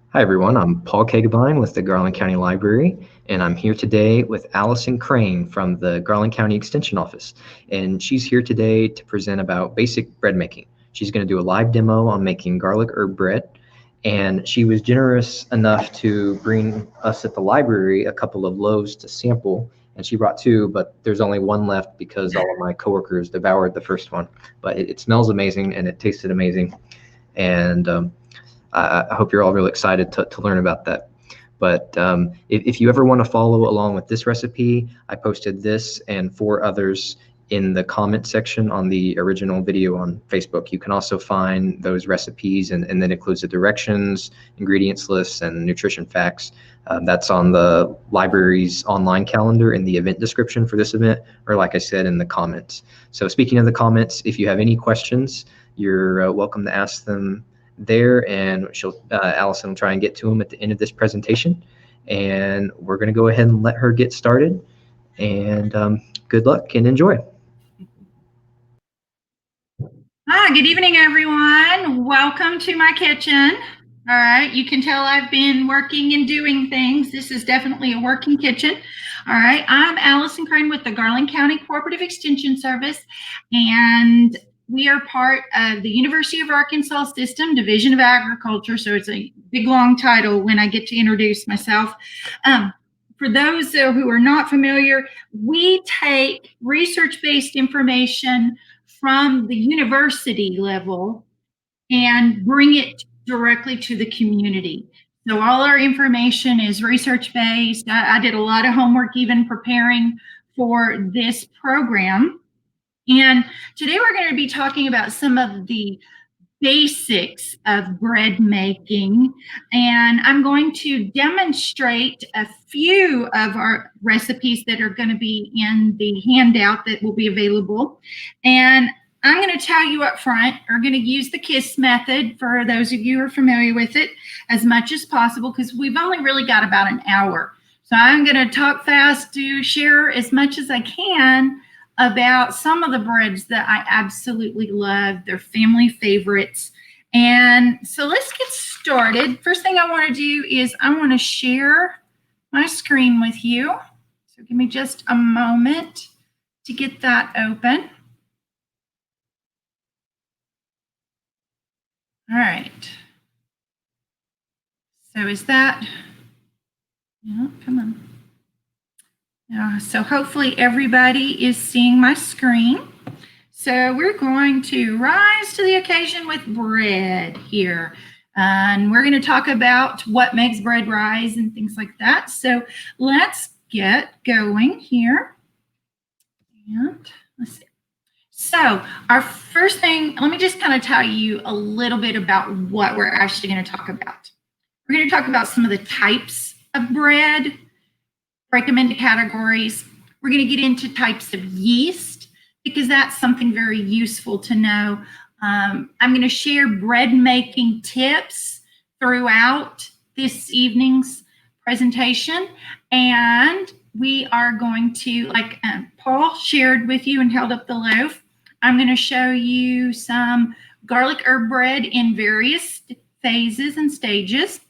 Hi everyone, I'm Paul Kagabine with the Garland County Library, and I'm here today with Alison Crane from the Garland County Extension Office. And she's here today to present about basic bread making. She's going to do a live demo on making garlic herb bread, and she was generous enough to bring us at the library a couple of loaves to sample. And she brought two, but there's only one left because all of my coworkers devoured the first one. But it smells amazing and it tasted amazing. And I hope you're all really excited to learn about that. But if you ever want to follow along with this recipe, I posted this and 4 others in the comment section on the original video on Facebook. You can also find those recipes, and that includes the directions, ingredients lists, and nutrition facts. That's on the library's online calendar in the event description for this event, or like I said, in the comments. So speaking of the comments, if you have any questions, you're welcome to ask them there, and Alison will try and get to them at the end of this presentation. And we're going to go ahead and let her get started. And good luck and enjoy. Hi, good evening, everyone. Welcome to my kitchen. All right, you can tell I've been working and doing things. This is definitely a working kitchen. All right, I'm Alison Crane with the Garland County Cooperative Extension Service, and we are part of the University of Arkansas System, Division of Agriculture, so it's a big, long title when I get to introduce myself. For those who are not familiar, we take research-based information from the university level and bring it directly to the community. So all our information is research-based. I did a lot of homework even preparing for this program. And today we're going to be talking about some of the basics of bread making, and I'm going to demonstrate a few of our recipes that are going to be in the handout that will be available. And I'm going to tell you up front, we're going to use the KISS method for those of you who are familiar with it as much as possible, because we've only really got about an hour. So I'm going to talk fast to share as much as I can about some of the breads that I absolutely love. They're family favorites. And so let's get started. First thing I want to do is I want to share my screen with you. So give me just a moment to get that open. All right. So is that, come on. So hopefully everybody is seeing my screen. So we're going to rise to the occasion with bread here. And we're going to talk about what makes bread rise and things like that. So let's get going here. And let's see. So our first thing, let me just kind of tell you a little bit about what we're actually going to talk about. We're going to talk about some of the types of bread, break them into categories. We're going to get into types of yeast, because that's something very useful to know. I'm going to share bread making tips throughout this evening's presentation. And we are going to, like Paul shared with you and held up the loaf, I'm going to show you some garlic herb bread in various phases and stages.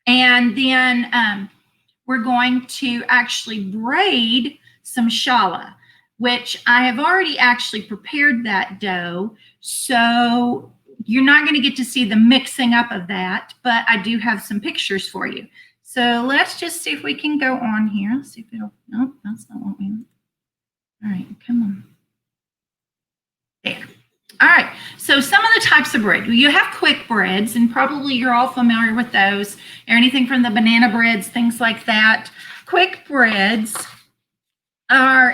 And then we're going to actually braid some challah, which I have already actually prepared that dough. So you're not going to get to see the mixing up of that, but I do have some pictures for you. So let's just see if we can go on here. Let's see if it'll, nope, that's not what we want. All right, come on. There. All right, so some of the types of bread. You have quick breads, and probably you're all familiar with those, or anything from the banana breads, things like that. Quick breads are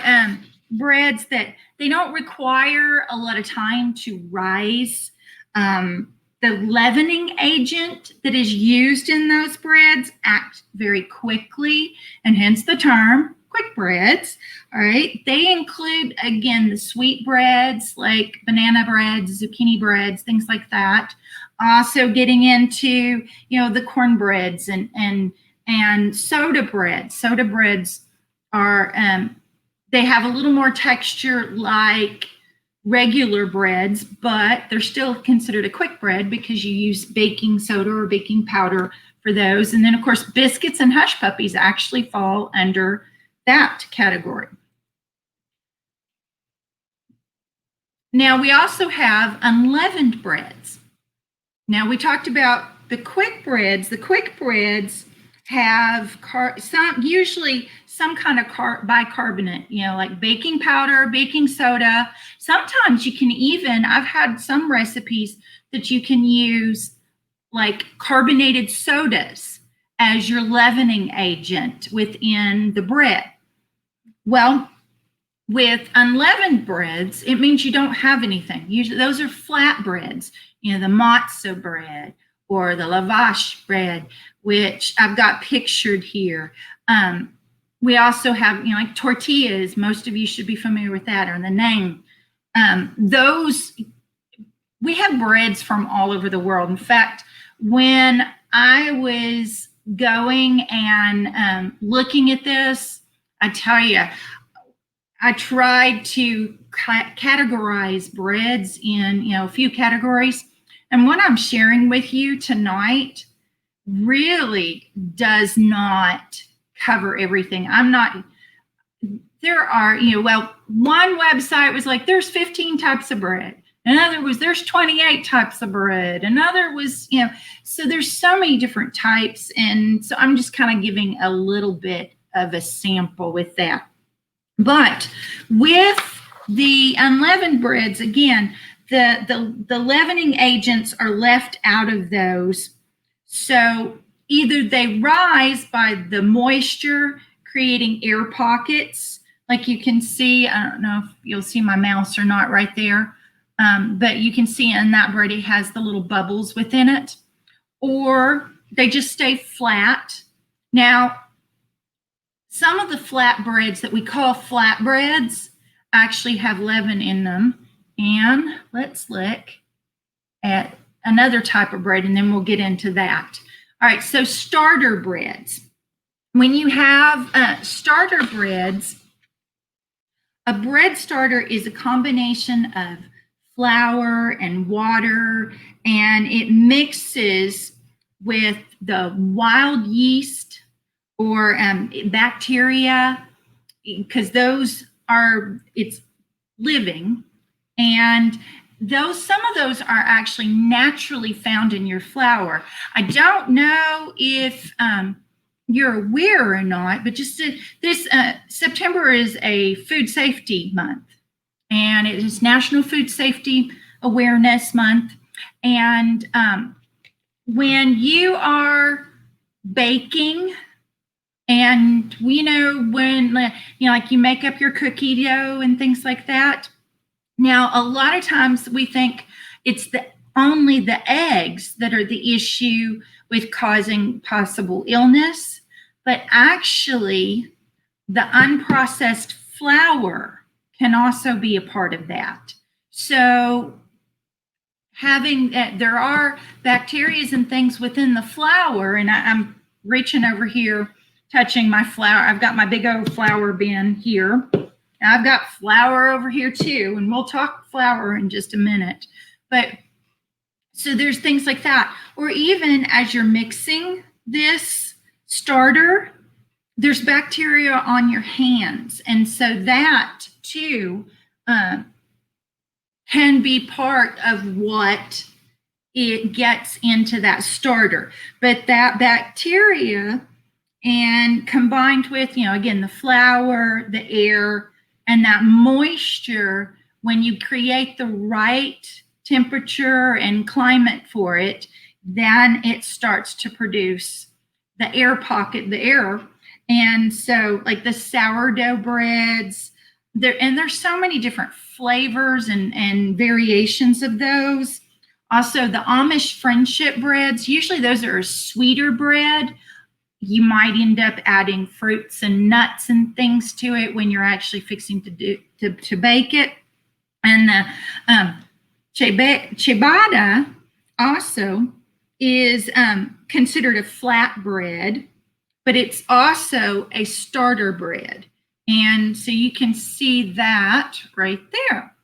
breads that they don't require a lot of time to rise. The leavening agent that is used in those breads acts very quickly, and hence the term quick breads. All right, they include, again, the sweet breads like banana breads, zucchini breads, things like that. Also getting into, the corn breads and soda breads. Soda breads are, they have a little more texture like regular breads, but they're still considered a quick bread because you use baking soda or baking powder for those. And then, of course, biscuits and hush puppies actually fall under that category. Now, we also have unleavened breads. Now, we talked about the quick breads. The quick breads have usually some kind of bicarbonate, like baking powder, baking soda. Sometimes you can even, I've had some recipes that you can use like carbonated sodas as your leavening agent within the bread. Well, with unleavened breads, it means you don't have anything. Usually those are flat breads, the matzo bread or the lavash bread, which I've got pictured here. We also have, like tortillas. Most of you should be familiar with that, or the name. We have breads from all over the world. In fact, when I was going and looking at this, I tell you, I tried to categorize breads in, a few categories. And what I'm sharing with you tonight really does not cover everything. There are, one website was like, there's 15 types of bread. Another was, there's 28 types of bread. Another was, so there's so many different types. And so I'm just kind of giving a little bit of a sample with that. But with the unleavened breads, again, the leavening agents are left out of those. So either they rise by the moisture creating air pockets, like you can see. I don't know if you'll see my mouse or not right there, but you can see in that bread it has the little bubbles within it, or they just stay flat. Now, some of the flat breads that we call flat breads actually have leaven in them. And let's look at another type of bread, and then we'll get into that. All right, so starter breads. When you have starter breads, a bread starter is a combination of flour and water, and it mixes with the wild yeast or bacteria, because it's living, and some of those are actually naturally found in your flour. I don't know if you're aware or not, but just this September is a food safety month, and it is National Food Safety Awareness Month. And when you are baking, and when like you make up your cookie dough and things like that. Now, a lot of times we think it's only the eggs that are the issue with causing possible illness, but actually the unprocessed flour can also be a part of that. So there are bacteria and things within the flour, and I'm reaching over here, touching my flour. I've got my big old flour bin here. I've got flour over here too, and we'll talk flour in just a minute. But so there's things like that. Or even as you're mixing this starter, there's bacteria on your hands. And so that too can be part of what it gets into that starter. But that bacteria, and combined with, again, the flour, the air, and that moisture, when you create the right temperature and climate for it, then it starts to produce the air pocket, the air. And so like the sourdough breads, there's so many different flavors and variations of those. Also, the Amish friendship breads, usually those are a sweeter bread. You might end up adding fruits and nuts and things to it when you're actually fixing to bake it. And the ciabatta also is considered a flat bread, but it's also a starter bread. And so you can see that right there.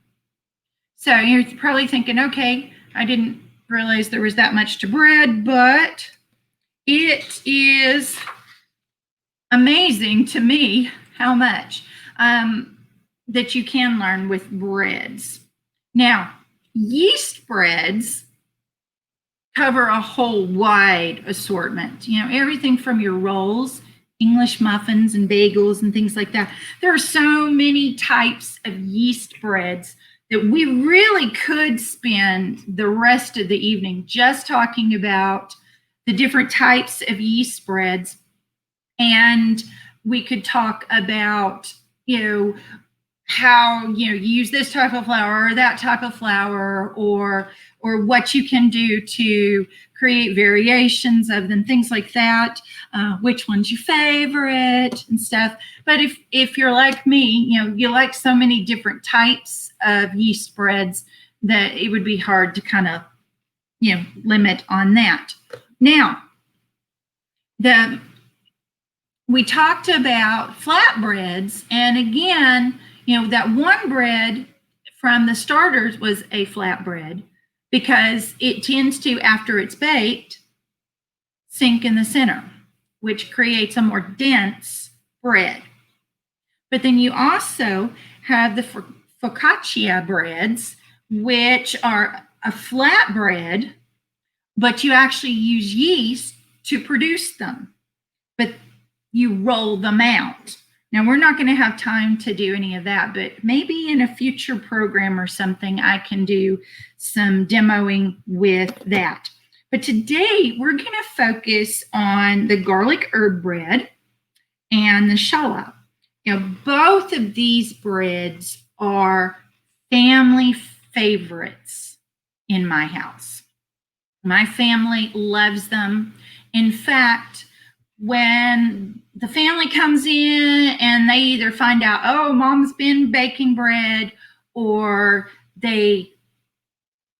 So you're probably thinking, okay, I didn't realize there was that much to bread, but it is amazing to me how much that you can learn with breads. Now, yeast breads cover a whole wide assortment. Everything from your rolls, English muffins and bagels and things like that. There are so many types of yeast breads that we really could spend the rest of the evening just talking about the different types of yeast breads. And we could talk about, how you use this type of flour or that type of flour, or what you can do to create variations of them, things like that, which one's your favorite and stuff. But if you're like me, you like so many different types of yeast breads that it would be hard to kind of limit on that. Now, we talked about flatbreads, and again, that one bread from the starters was a flatbread because it tends to, after it's baked, sink in the center, which creates a more dense bread. But then you also have the focaccia breads, which are a flat bread, but you actually use yeast to produce them, but you roll them out. Now, we're not going to have time to do any of that, but maybe in a future program or something, I can do some demoing with that. But today, we're going to focus on the garlic herb bread and the challah. Both of these breads are family favorites in my house. My family loves them. In fact, when the family comes in and they either find out, oh, mom's been baking bread, or they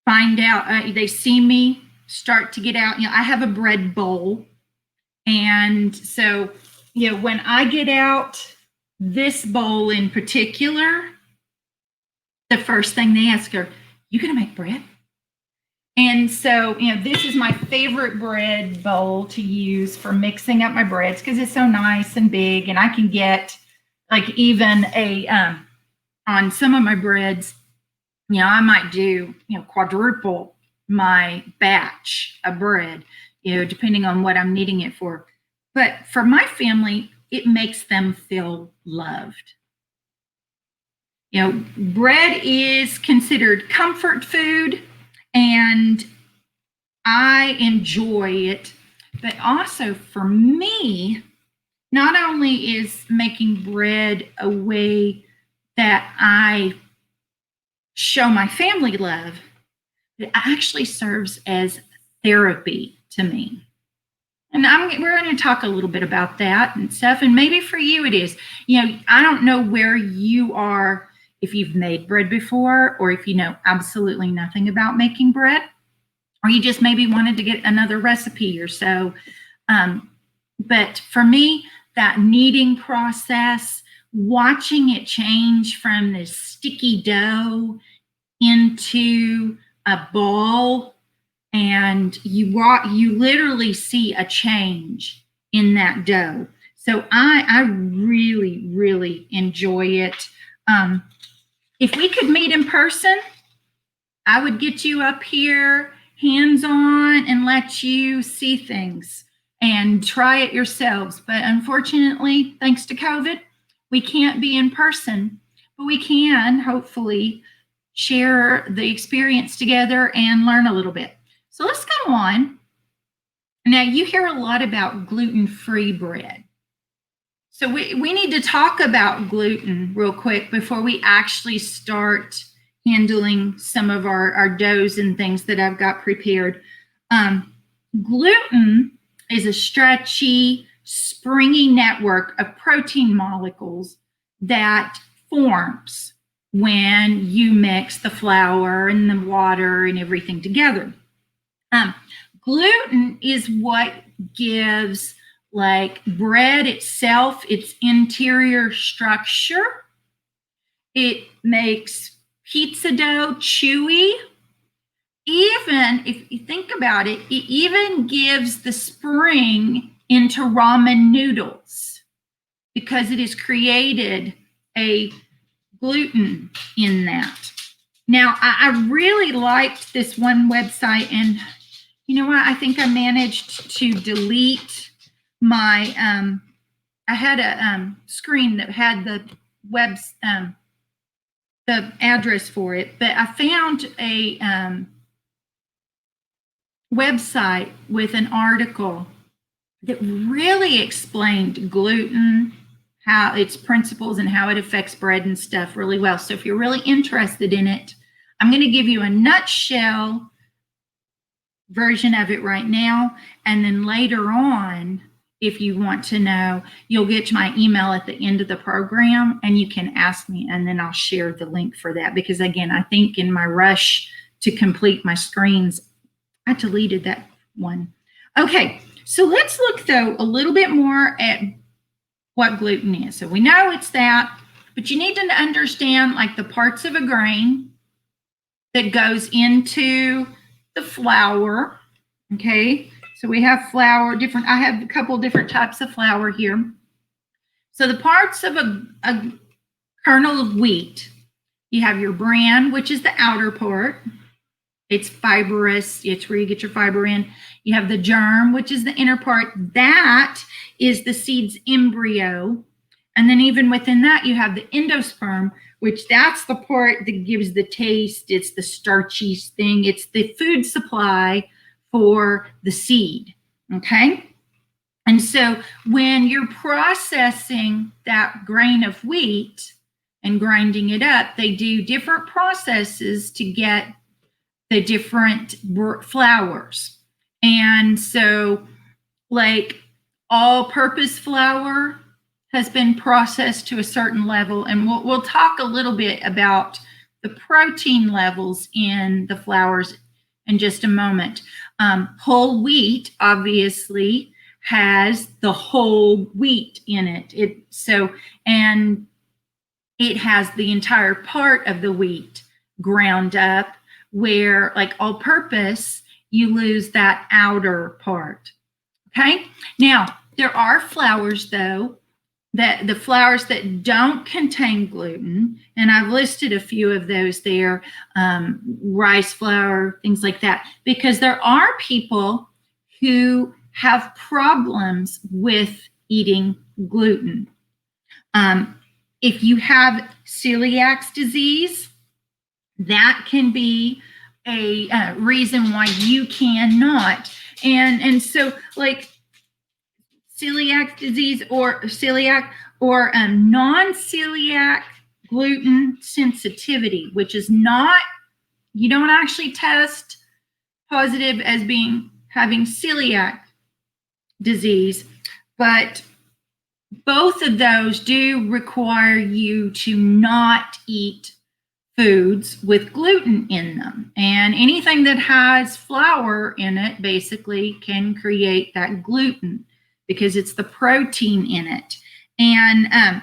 find out, they see me start to get out, I have a bread bowl. And so, when I get out this bowl in particular, the first thing they ask are, you gonna make bread? And so, this is my favorite bread bowl to use for mixing up my breads because it's so nice and big, and I can get like even on some of my breads, I might do, quadruple my batch of bread, depending on what I'm needing it for. But for my family, it makes them feel loved. Bread is considered comfort food, and I enjoy it. But also for me, not only is making bread a way that I show my family love, it actually serves as therapy to me. And we're going to talk a little bit about that and stuff. And maybe for you it is. I don't know where you are, if you've made bread before, or if you know absolutely nothing about making bread, or you just maybe wanted to get another recipe or so. But for me, that kneading process, watching it change from this sticky dough into a ball, and you literally see a change in that dough. So I really, really enjoy it. If we could meet in person, I would get you up here hands-on and let you see things and try it yourselves. But unfortunately, thanks to COVID, we can't be in person, but we can hopefully share the experience together and learn a little bit. So let's go on. Now, you hear a lot about gluten-free bread. So we need to talk about gluten real quick before we actually start handling some of our doughs and things that I've got prepared. Gluten is a stretchy, springy network of protein molecules that forms when you mix the flour and the water and everything together. Gluten is what gives like bread itself its interior structure. It makes pizza dough chewy. Even if you think about it, it even gives the spring into ramen noodles because it has created a gluten in that. Now, I really liked this one website, and you know what? I think I managed to delete my, I had a screen that had the the address for it, but I found a website with an article that really explained gluten, how its principles and how it affects bread and stuff really well. So if you're really interested in it, I'm going to give you a nutshell version of it right now. And then later on, if you want to know, you'll get my email at the end of the program and you can ask me, and then I'll share the link for that. Because again, I think in my rush to complete my screens, I deleted that one. Okay, so let's look though a little bit more at what gluten is. So we know it's that, but you need to understand like the parts of a grain that goes into the flour. Okay, so we have flour, I have a couple different types of flour here. So the parts of a kernel of wheat, you have your bran, which is the outer part. It's fibrous. It's where you get your fiber in. You have the germ, which is the inner part. That is the seed's embryo. And then even within that, you have the endosperm, which that's the part that gives the taste. It's the starchy thing. It's the food supply for the seed. Okay? And so when you're processing that grain of wheat and grinding it up, they do different processes to get the different flours. And so like all-purpose flour has been processed to a certain level, and we'll talk a little bit about the protein levels in the flours in just a moment. Whole wheat obviously has the whole wheat in it. And it has the entire part of the wheat ground up, where like all purpose, you lose that outer part. Okay. Now there are flours though, that the flours that don't contain gluten, and I've listed a few of those there, rice flour, things like that, because there are people who have problems with eating gluten. If you have celiac disease, that can be a reason why you cannot. And so like celiac disease or non-celiac gluten sensitivity, which is not, you don't actually test positive as having celiac disease, but both of those do require you to not eat foods with gluten in them. And anything that has flour in it basically can create that gluten because it's the protein in it. And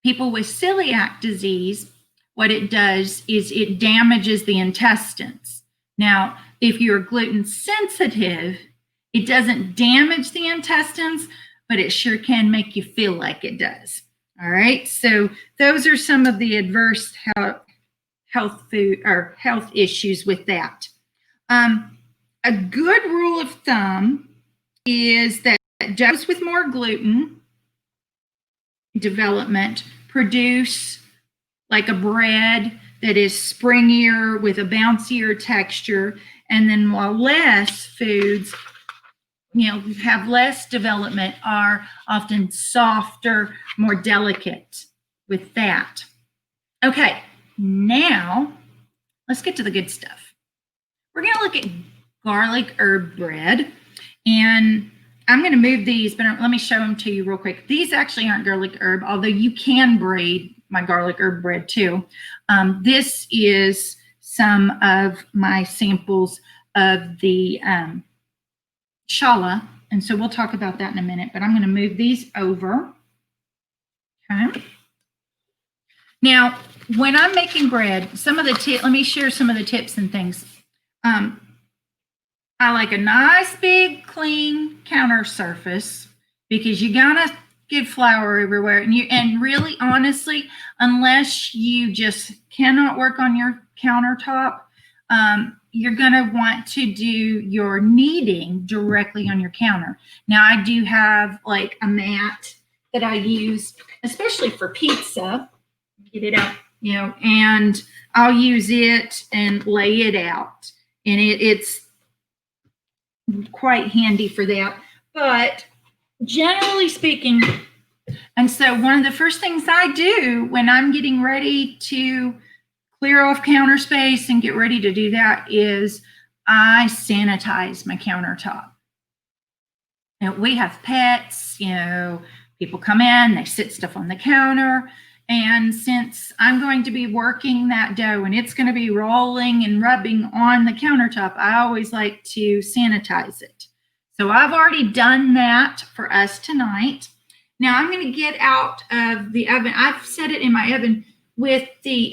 people with celiac disease, what it does is it damages the intestines. Now, if you're gluten sensitive, it doesn't damage the intestines, but it sure can make you feel like it does. All right, so those are some of the adverse health issues with that. A good rule of thumb is that doughs with more gluten development produce like a bread that is springier with a bouncier texture, and then while less foods have less development are often softer, more delicate with that. Okay, now let's get to the good stuff. We're going to look at garlic herb bread, and I'm going to move these, but let me show them to you real quick. These actually aren't garlic herb, although you can braid my garlic herb bread too. This is some of my samples of the Challah, and so we'll talk about that in a minute, but I'm going to move these over. Okay. Now, when I'm making bread, let me share some of the tips and things. I like a nice, big, clean counter surface because you're gonna get flour everywhere. And really, honestly, unless you just cannot work on your countertop, you're gonna want to do your kneading directly on your counter. Now, I do have like a mat that I use, especially for pizza. Get it out, and I'll use it and lay it out. And it's quite handy for that. But generally speaking, and so one of the first things I do when I'm getting ready to clear off counter space and get ready to do that is I sanitize my countertop. Now, we have pets, people come in, they sit stuff on the counter. And since I'm going to be working that dough and it's going to be rolling and rubbing on the countertop, I always like to sanitize it. So I've already done that for us tonight. Now I'm going to get out of the oven. I've set it in my oven with the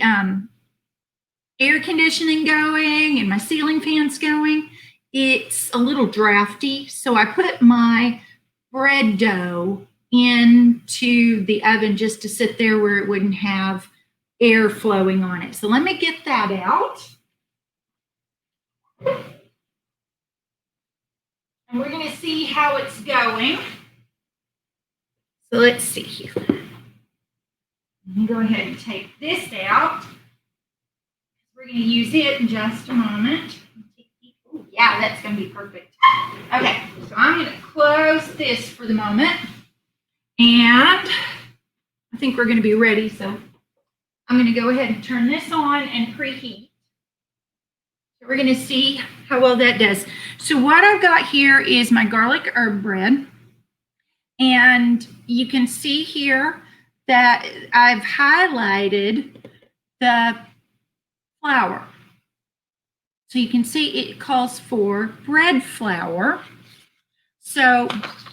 air conditioning going and my ceiling fans going. It's a little drafty, so I put my bread dough into the oven just to sit there where it wouldn't have air flowing on it. So let me get that out. And we're going to see how it's going. So let's see here. Let me go ahead and take this out. We're going to use it in just a moment. Ooh, yeah, that's going to be perfect. Okay, so I'm going to close this for the moment. And I think we're going to be ready. So I'm going to go ahead and turn this on and preheat. So we're going to see how well that does. So what I've got here is my garlic herb bread. And you can see here that I've highlighted the flour. So you can see it calls for bread flour. So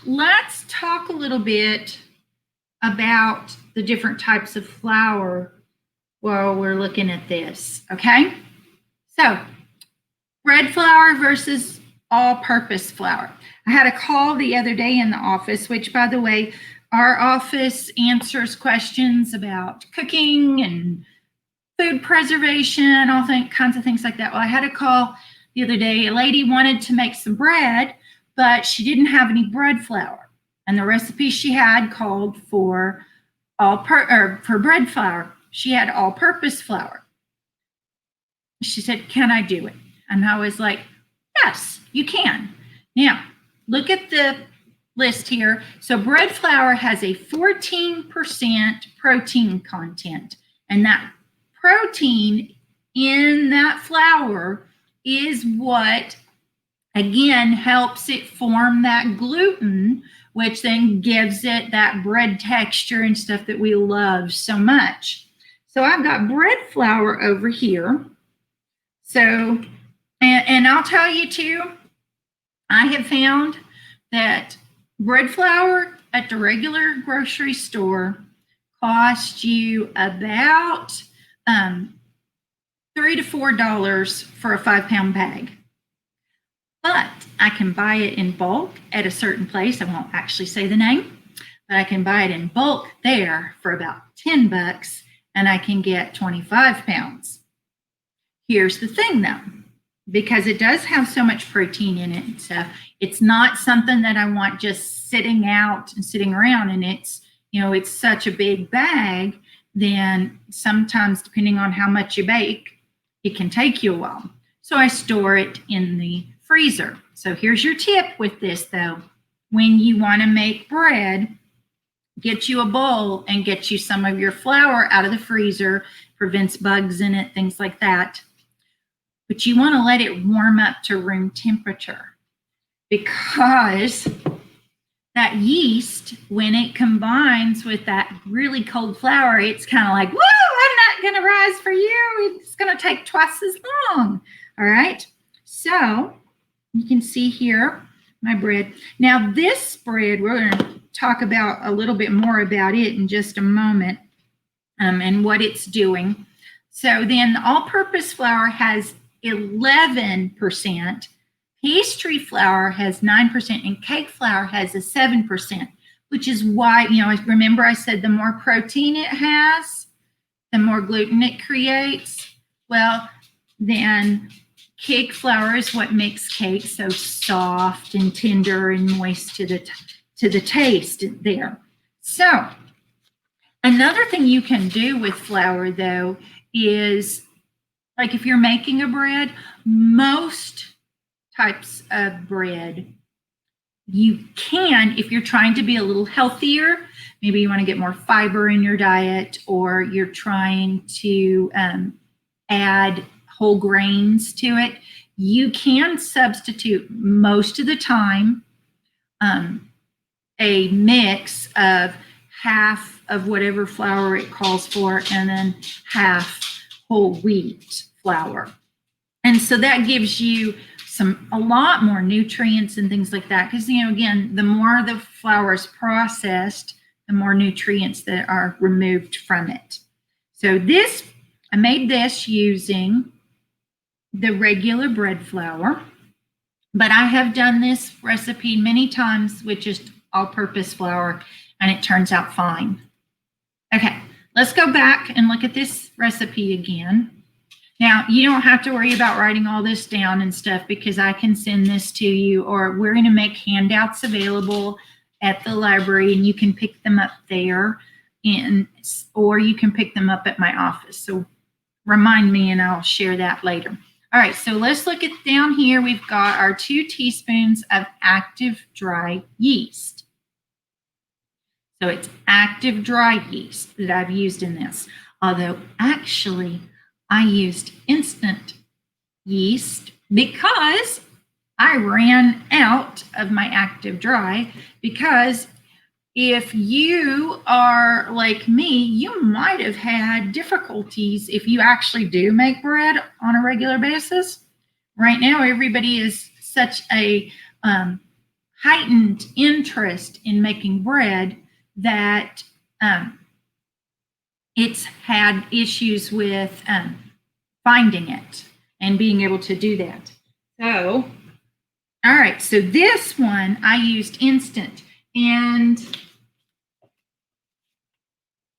let's talk a little bit about the different types of flour while we're looking at this, okay? So bread flour versus all-purpose flour. I had a call the other day in the office, which, by the way, our office answers questions about cooking and food preservation, all kinds of things like that. Well, I had a call the other day. A lady wanted to make some bread, but she didn't have any bread flour. And the recipe she had called for for bread flour. She had all-purpose flour. She said, "Can I do it?" And I was like, "Yes, you can." Now, look at the list here. So bread flour has a 14% protein content. And that protein in that flour is what, again, helps it form that gluten, which then gives it that bread texture and stuff that we love so much. So I've got bread flour over here. So, and I'll tell you too, I have found that bread flour at the regular grocery store costs you about $3 to $4 for a 5-pound bag. But I can buy it in bulk at a certain place. I won't actually say the name, but I can buy it in bulk there for about $10, and I can get 25 pounds. Here's the thing though, because it does have so much protein in it and stuff, it's not something that I want just sitting out and sitting around, and it's such a big bag, then sometimes depending on how much you bake, it can take you a while. So I store it in the freezer. So here's your tip with this though. When you want to make bread, get you a bowl and get you some of your flour out of the freezer, prevents bugs in it, things like that. But you want to let it warm up to room temperature, because that yeast, when it combines with that really cold flour, it's kind of like, whoa, I'm not going to rise for you. It's going to take twice as long. All right. So you can see here my bread. Now this bread, we're going to talk about a little bit more about it in just a moment, and what it's doing. So then the all-purpose flour has 11%, pastry flour has 9%, and cake flour has a 7%, which is why, remember I said the more protein it has, the more gluten it creates. Well, then cake flour is what makes cake so soft and tender and moist to the taste there. So another thing you can do with flour, though, is like if you're making a bread, most types of bread, you can, if you're trying to be a little healthier, maybe you want to get more fiber in your diet, or you're trying to add whole grains to it, you can substitute most of the time a mix of half of whatever flour it calls for and then half whole wheat flour. And so that gives you a lot more nutrients and things like that. Because, again, the more the flour is processed, the more nutrients that are removed from it. So I made this using the regular bread flour, but I have done this recipe many times with just all-purpose flour, and it turns out fine. Okay, let's go back and look at this recipe again. Now, you don't have to worry about writing all this down and stuff, because I can send this to you, or we're going to make handouts available at the library, and you can pick them up there, or you can pick them up at my office. So remind me and I'll share that later. All right, so let's look at down here. We've got our 2 teaspoons of active dry yeast. So it's active dry yeast that I've used in this. Although actually I used instant yeast because I ran out of my active dry. Because if you are like me, you might have had difficulties if you actually do make bread on a regular basis. Right now, everybody is such a heightened interest in making bread that it's had issues with finding it and being able to do that. So, all right, so this one I used instant. And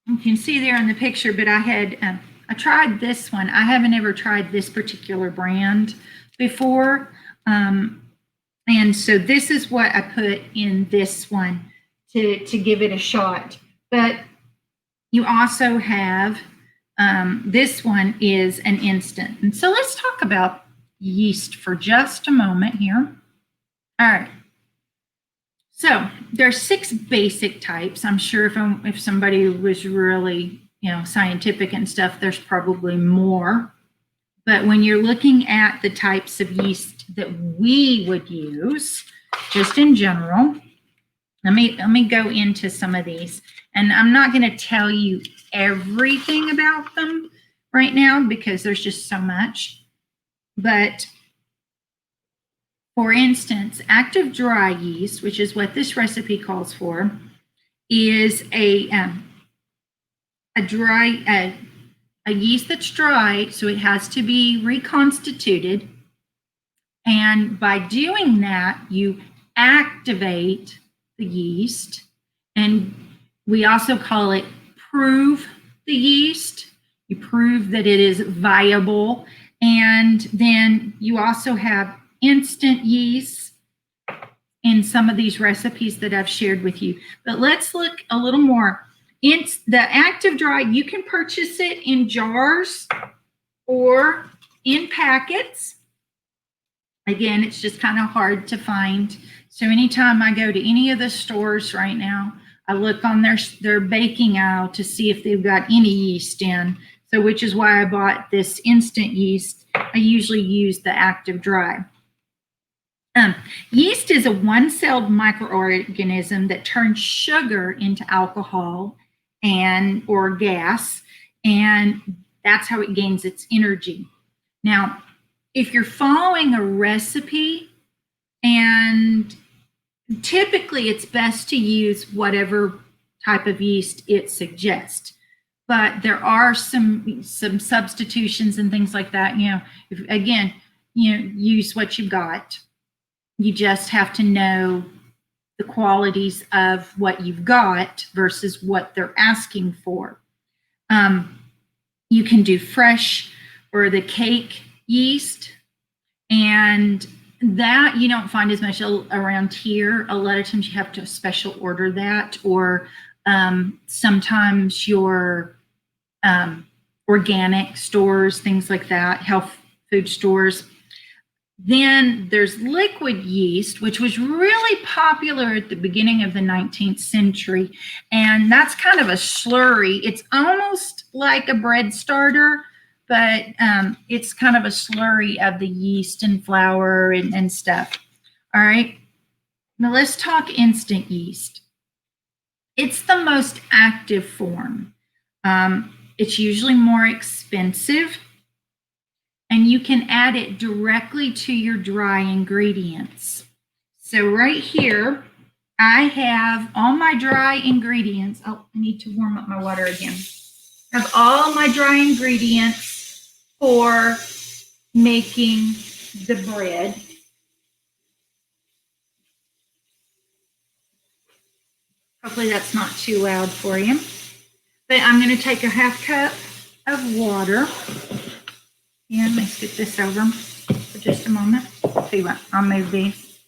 you can see there in the picture, but I tried this one. I haven't ever tried this particular brand before. And so this is what I put in this one to give it a shot. But you also have, this one is an instant. And so let's talk about yeast for just a moment here. All right. So there's 6 basic types. I'm sure if somebody was really, scientific and stuff, there's probably more. But when you're looking at the types of yeast that we would use, just in general, let me go into some of these. And I'm not going to tell you everything about them right now because there's just so much. But for instance, active dry yeast, which is what this recipe calls for, is a yeast that's dry, so it has to be reconstituted. And by doing that, you activate the yeast. And we also call it prove the yeast. You prove that it is viable. And then you also have instant yeast in some of these recipes that I've shared with you. But let's look a little more. It's the active dry, you can purchase it in jars or in packets. Again, it's just kind of hard to find. So anytime I go to any of the stores right now, I look on their baking aisle to see if they've got any yeast in. So which is why I bought this instant yeast. I usually use the active dry. Yeast is a one-celled microorganism that turns sugar into alcohol or gas, and that's how it gains its energy. Now, if you're following a recipe, and typically it's best to use whatever type of yeast it suggests. but there are some substitutions and things like that. If, again, use what you've got. You just have to know the qualities of what you've got versus what they're asking for. You can do fresh or the cake yeast, and that you don't find as much around here. A lot of times you have to special order that, or sometimes your organic stores, things like that, health food stores. Then there's liquid yeast, which was really popular at the beginning of the 19th century. And that's kind of a slurry. It's almost like a bread starter, but it's kind of a slurry of the yeast and flour and stuff. All right. Now let's talk instant yeast. It's the most active form. It's usually more expensive, and you can add it directly to your dry ingredients. So right here, I have all my dry ingredients. Oh, I need to warm up my water again. I have all my dry ingredients for making the bread. Hopefully that's not too loud for you. But I'm going to take a half cup of water. And let's get this over for just a moment. See what? I'll move these.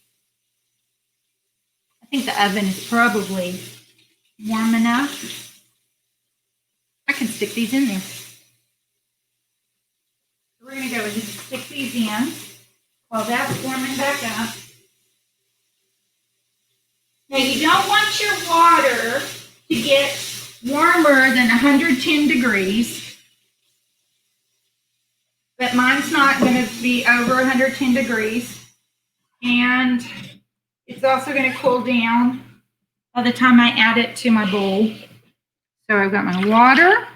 I think the oven is probably warm enough. I can stick these in there. So we're going to go ahead and stick these in while that's warming back up. Now you don't want your water to get warmer than 110 degrees. But mine's not going to be over 110 degrees. And it's also going to cool down by the time I add it to my bowl. So I've got my water.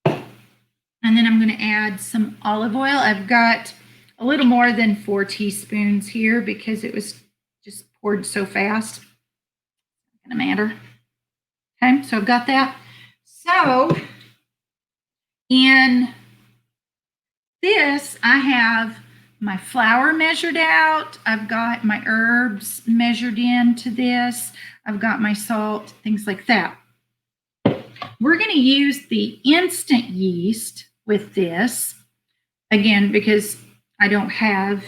And then I'm going to add some olive oil. I've got a little more than 4 teaspoons here because it was just poured so fast. Not going to matter. Okay, so I've got that. So in this, I have my flour measured out. I've got my herbs measured into this. I've got my salt, things like that. We're going to use the instant yeast with this, again, because I don't have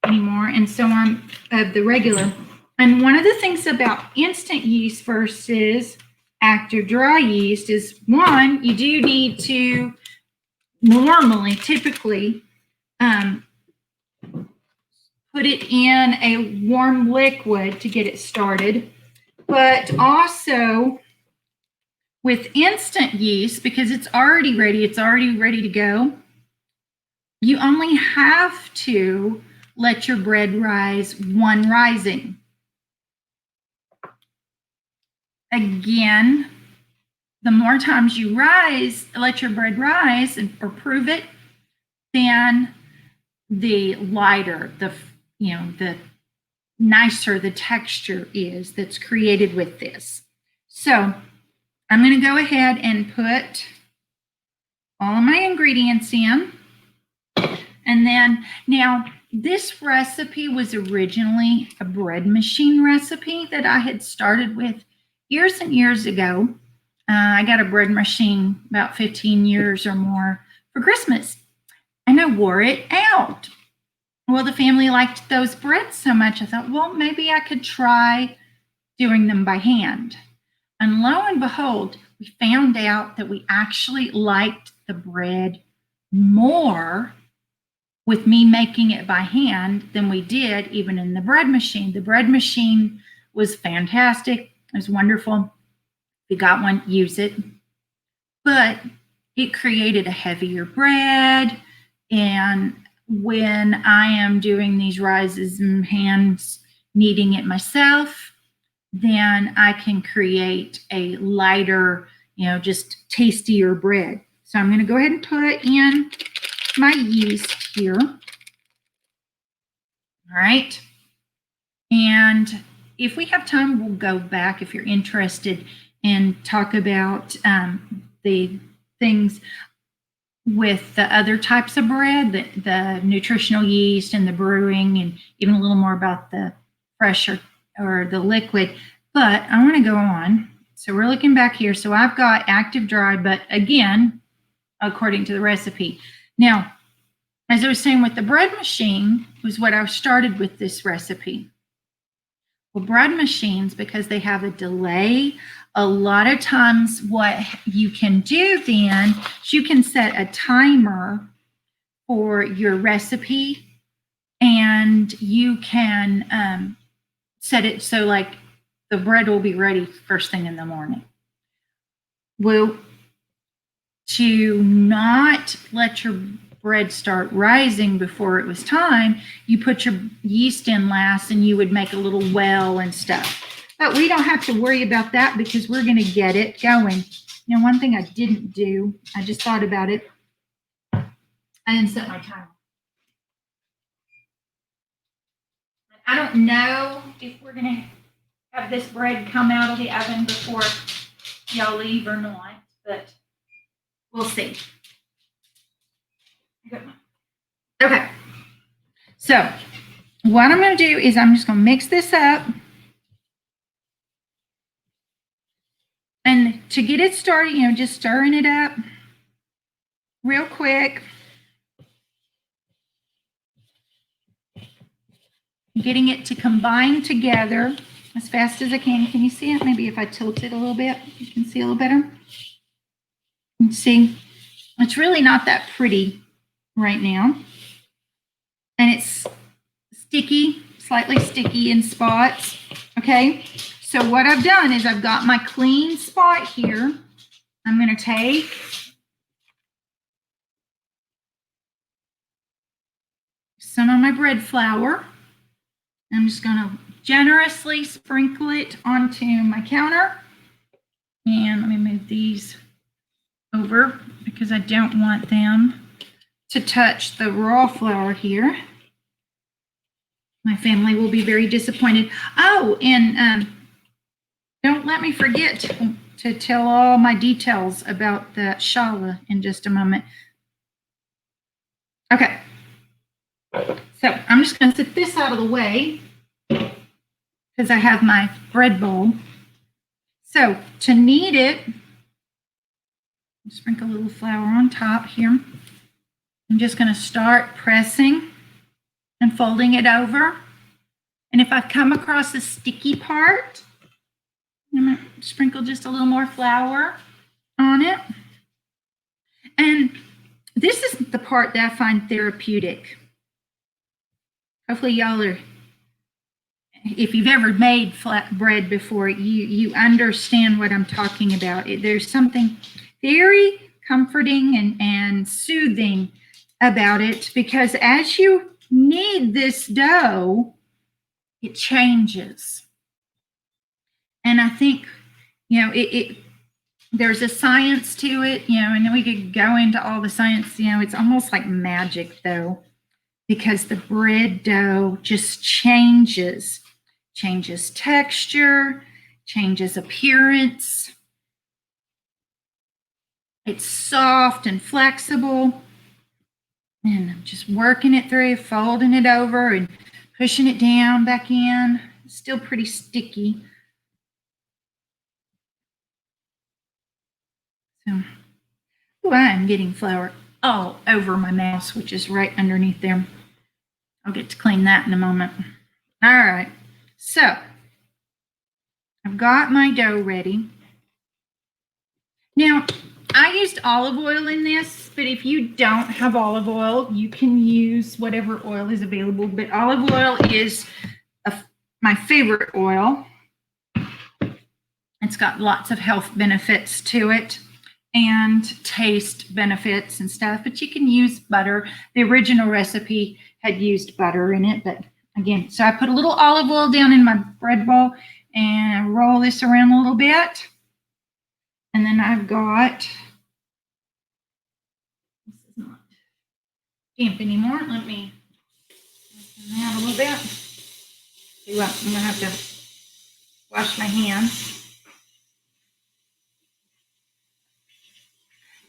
anymore, and so I'm the regular. And one of the things about instant yeast versus active dry yeast is, one, you do need to typically put it in a warm liquid to get it started. But also with instant yeast, because it's already ready to go, you only have to let your bread rise 1 rising. Again, the more times you let your bread rise or prove it, then the lighter, the nicer the texture is that's created with this. So I'm going to go ahead and put all of my ingredients in. And then, now this recipe was originally a bread machine recipe that I had started with years and years ago. I got a bread machine about 15 years or more for Christmas, and I wore it out. Well, the family liked those breads so much, I thought, well, maybe I could try doing them by hand. And lo and behold, we found out that we actually liked the bread more with me making it by hand than we did even in the bread machine. The bread machine was fantastic. It was wonderful. If you got one, use it. But it created a heavier bread. And when I am doing these rises and hands kneading it myself, then I can create a lighter, just tastier bread. So I'm going to go ahead and put in my yeast here. All right. And if we have time, we'll go back if you're interested and talk about the things with the other types of bread, the nutritional yeast and the brewing, and even a little more about the fresh or the liquid. But I want to go on. So we're looking back here. So I've got active dry, but again, according to the recipe. Now, as I was saying with the bread machine was what I started with this recipe. Well, bread machines, because they have a delay, a lot of times what you can do then is you can set a timer for your recipe, and you can set it so like the bread will be ready first thing in the morning. Well, to not let your bread start rising before it was time, you put your yeast in last, and you would make a little well and stuff. But we don't have to worry about that because we're going to get it going. Now, one thing I didn't do, I just thought about it. I didn't set my timer. I don't know if we're going to have this bread come out of the oven before y'all leave or not, but we'll see. Okay, so what I'm going to do is I'm just going to mix this up. And to get it started, just stirring it up real quick. Getting it to combine together as fast as I can. Can you see it? Maybe if I tilt it a little bit, you can see a little better. You can see it's really not that pretty right now. And it's sticky, slightly sticky in spots. Okay, so what I've done is I've got my clean spot here. I'm going to take some of my bread flour. I'm just going to generously sprinkle it onto my counter. And let me move these over because I don't want them to touch the raw flour here. My family will be very disappointed. Oh, and don't let me forget to tell all my details about the challah in just a moment. Okay. So I'm just going to set this out of the way because I have my bread bowl. So to knead it, sprinkle a little flour on top here. I'm just going to start pressing and folding it over. And if I come across a sticky part, I'm going to sprinkle just a little more flour on it. And this is the part that I find therapeutic. Hopefully y'all are, if you've ever made flat bread before, you understand what I'm talking about. There's something very comforting and soothing about it, because as you knead this dough, it changes. And I think, there's a science to it, and then we could go into all the science, it's almost like magic though, because the bread dough just changes texture, changes appearance. It's soft and flexible. And I'm just working it through, folding it over and pushing it down back in. It's still pretty sticky. So, I'm getting flour all over my mouse, which is right underneath there. I'll get to clean that in a moment. All right, so I've got my dough ready. Now, I used olive oil in this, but if you don't have olive oil, you can use whatever oil is available. But olive oil is my favorite oil. It's got lots of health benefits to it and taste benefits and stuff, but you can use butter. The original recipe had used butter in it, but again, so I put a little olive oil down in my bread bowl and I roll this around a little bit. And then I've got, this is not damp anymore. Let me open that a little bit. See what, I'm going to have to wash my hands.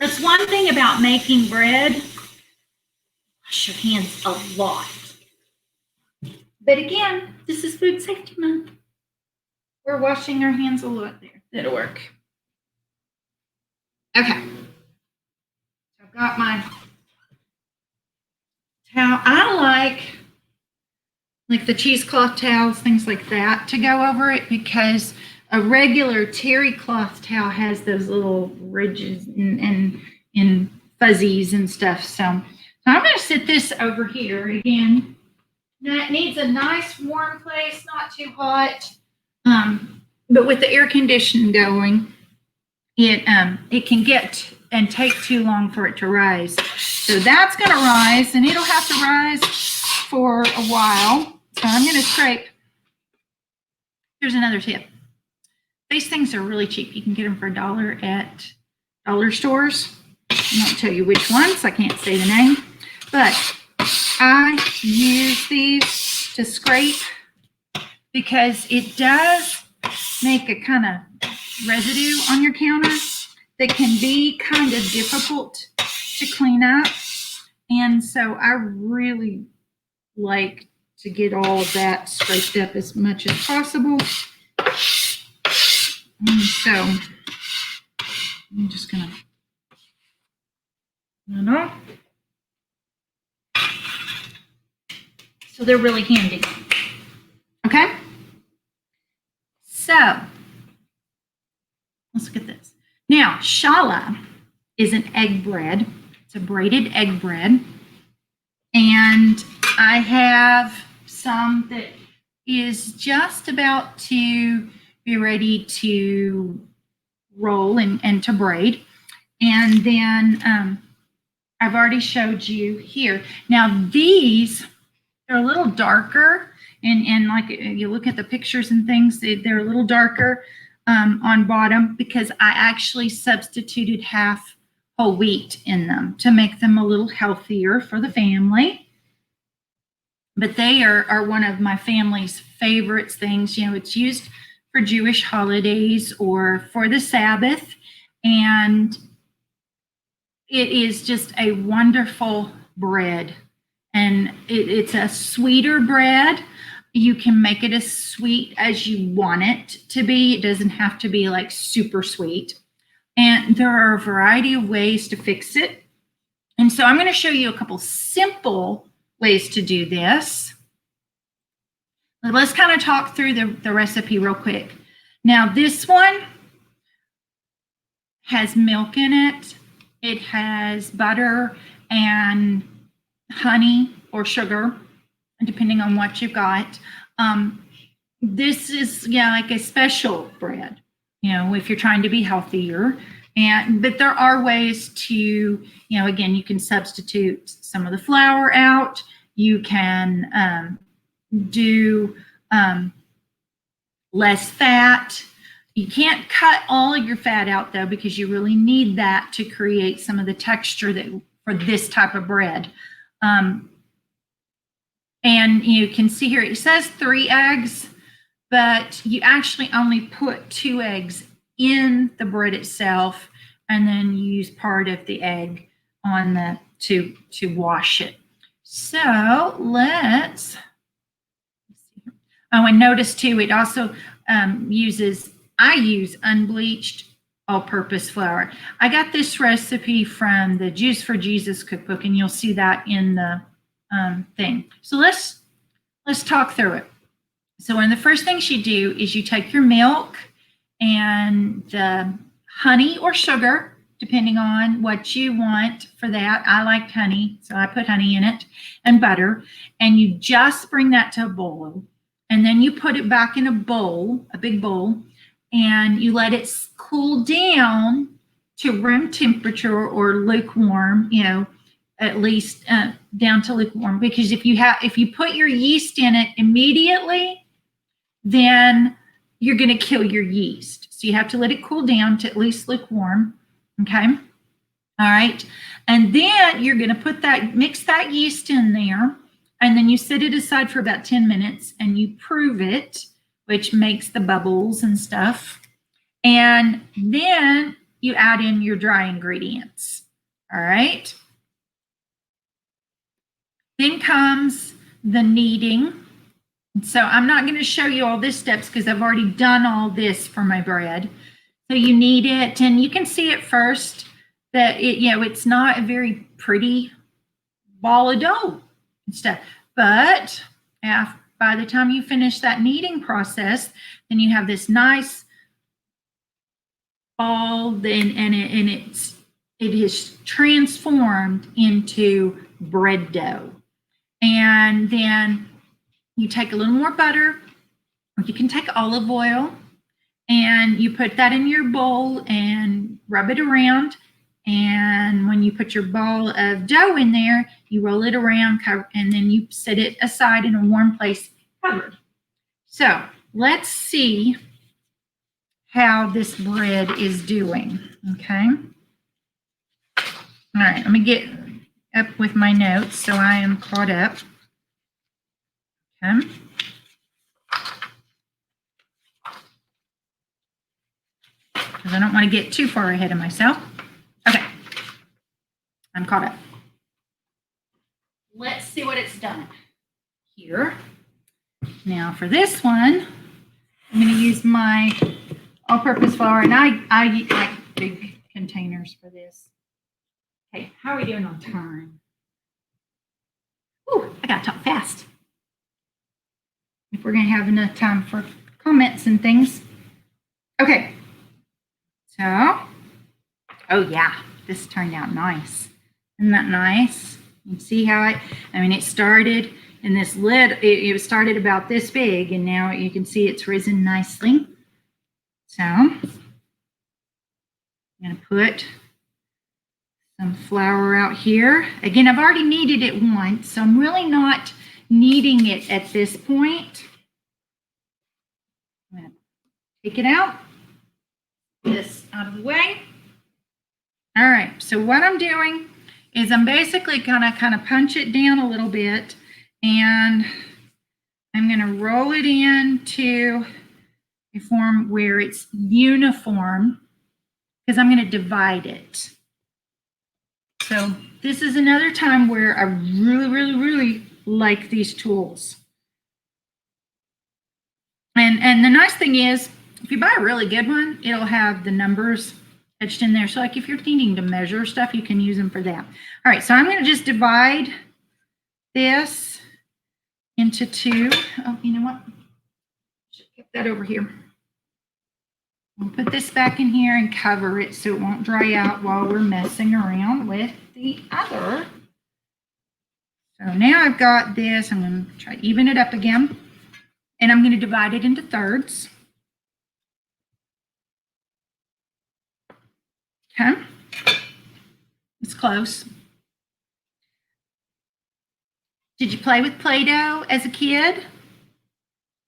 That's one thing about making bread. Wash your hands a lot. But again, this is Food Safety Month. We're washing our hands a lot there. That'll work. Okay. I've got my towel. I like the cheesecloth towels, things like that, to go over it, because a regular terry cloth towel has those little ridges and fuzzies and stuff. So I'm going to sit this over here again. Now it needs a nice warm place, not too hot. But with the air conditioning going, it can get and take too long for it to rise. So that's going to rise, and it'll have to rise for a while. So I'm going to scrape. Here's another tip. These things are really cheap. You can get them for $1 at dollar stores. I won't tell you which ones. I can't say the name. But I use these to scrape because it does make a kind of residue on your counter that can be kind of difficult to clean up. And so I really like to get all of that scraped up as much as possible. And so I'm just gonna, so they're really handy. Okay. So let's look at this. Now, challah is an egg bread. It's a braided egg bread. And I have some that is just about to be ready to roll and to braid. And then I've already showed you here. Now these, they're a little darker. And like you look at the pictures and things, they're a little darker on bottom because I actually substituted half whole wheat in them to make them a little healthier for the family. But they are one of my family's favorite things. You know, it's used for Jewish holidays or for the Sabbath. And it is just a wonderful bread. And it's a sweeter bread. You can make it as sweet as you want it to be. It doesn't have to be like super sweet. And there are a variety of ways to fix it. And so I'm going to show you a couple simple ways to do this. Let's kind of talk through the recipe real quick. Now this one has milk in it. It has butter and honey or sugar, depending on what you've got. This is like a special bread, if you're trying to be healthier. But there are ways to, again, you can substitute some of the flour out. You can do less fat. You can't cut all of your fat out though, because you really need that to create some of the texture that for this type of bread. And you can see here, it says 3 eggs, but you actually only put 2 eggs in the bread itself, and then you use part of the egg on the to wash it. So let's see. Oh, and notice too, it also I use unbleached all-purpose flour. I got this recipe from the Juice for Jesus cookbook, and you'll see that in the thing. So let's talk through it. So one of the first things you do is you take your milk and the honey or sugar, depending on what you want for that. I liked honey, so I put honey in it, and butter, and you just bring that to a boil, and then you put it back in a bowl, a big bowl, and you let it cool down to room temperature or lukewarm, at least down to lukewarm, because if you put your yeast in it immediately, then you're going to kill your yeast. So you have to let it cool down to at least lukewarm. Okay. All right. And then you're going to mix that yeast in there, and then you set it aside for about 10 minutes and you prove it, which makes the bubbles and stuff. And then you add in your dry ingredients. All right. Then comes the kneading. So I'm not going to show you all this steps because I've already done all this for my bread. So you knead it, and you can see at first that it's not a very pretty ball of dough and stuff. But by the time you finish that kneading process, then you have this nice ball, and it is transformed into bread dough. And then you take a little more butter, or you can take olive oil, and you put that in your bowl and rub it around. And when you put your ball of dough in there, you roll it around, and then you set it aside in a warm place, covered. So let's see how this bread is doing, okay? All right, let me get up with my notes so I am caught up. Okay. Because I don't want to get too far ahead of myself. Okay, I'm caught up. Let's see what it's done here. Now for this one, I'm going to use my all-purpose flour, and I like big containers for this. Okay, how are we doing on time? Ooh, I got to talk fast. If we're going to have enough time for comments and things. Okay. So, oh yeah, this turned out nice. Isn't that nice? You can see how it started in this lid. It started about this big, and now you can see it's risen nicely. So, I'm going to put some flour out here. Again, I've already kneaded it once, so I'm really not kneading it at this point. I'm going to take it out. This out of the way. All right, so what I'm doing is I'm basically gonna kind of punch it down a little bit, and I'm gonna roll it into a form where it's uniform, because I'm gonna divide it. So this is another time where I really like these tools. And the nice thing is, if you buy a really good one, it'll have the numbers etched in there. So like if you're needing to measure stuff, you can use them for that. All right, so I'm going to just divide this into two. Oh, you know what? Should keep that over here. We'll put this back in here and cover it so it won't dry out while we're messing around with the other. So now I've got this. I'm going to try to even it up again. And I'm going to divide it into thirds. Okay, it's close. Did you play with Play-Doh as a kid?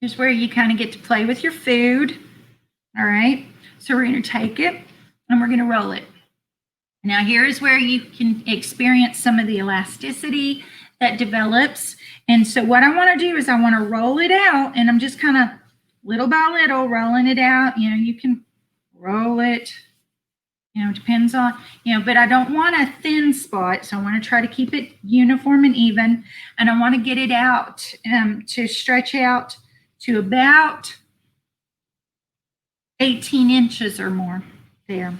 Here's where you kind of get to play with your food. All right, so we're going to take it and we're going to roll it. Now here's where you can experience some of the elasticity that develops. And so what I want to do is I want to roll it out, and I'm just kind of little by little rolling it out. You know, you can roll it. Depends on, but I don't want a thin spot. So I want to try to keep it uniform and even. And I want to get it out to stretch out to about 18 inches or more there.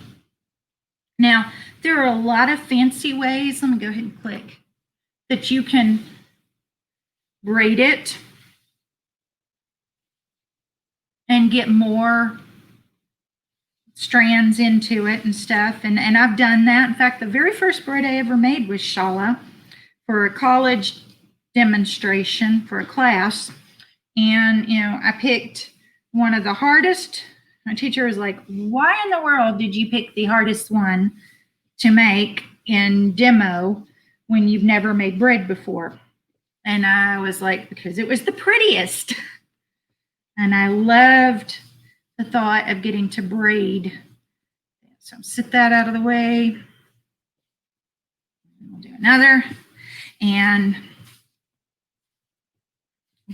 Now, there are a lot of fancy ways. Let me go ahead and click that you can braid it and get more strands into it and stuff, and I've done that. In fact, the very first bread I ever made was Challah for a college demonstration for a class, and I picked one of the hardest. My teacher was like, "Why in the world did you pick the hardest one to make in demo when you've never made bread before?" And I was like, "Because it was the prettiest," and I loved the thought of getting to braid. So sit that out of the way. We'll do another and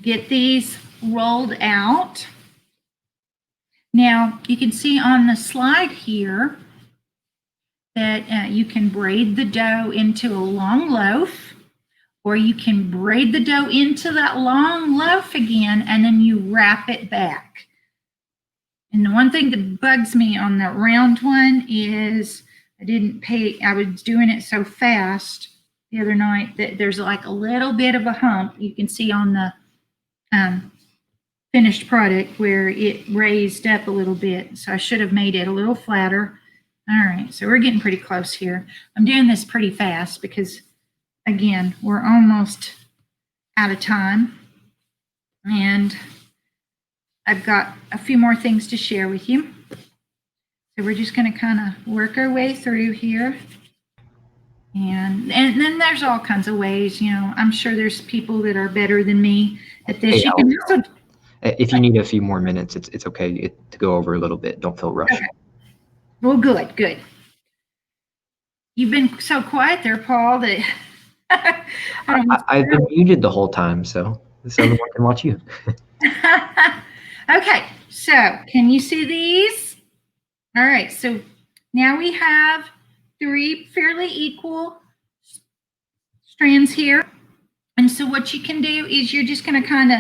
get these rolled out. Now you can see on the slide here that you can braid the dough into a long loaf, or you can braid the dough into that long loaf again, and then you wrap it back. And the one thing that bugs me on the round one is I was doing it so fast the other night that there's like a little bit of a hump you can see on the finished product where it raised up a little bit. So I should have made it a little flatter. All right, so we're getting pretty close here. I'm doing this pretty fast because, again, we're almost out of time. And I've got a few more things to share with you. So we're just going to kind of work our way through here. And then there's all kinds of ways, I'm sure there's people that are better than me at this. Hey, you can also, if you need a few more minutes, it's okay to go over a little bit. Don't feel rushed. Okay. Well, good. You've been so quiet there, Paul, that I've been muted the whole time, so everyone can watch you. Okay, so can you see these? All right, so now we have 3 fairly equal strands here. And so what you can do is you're just going to kind of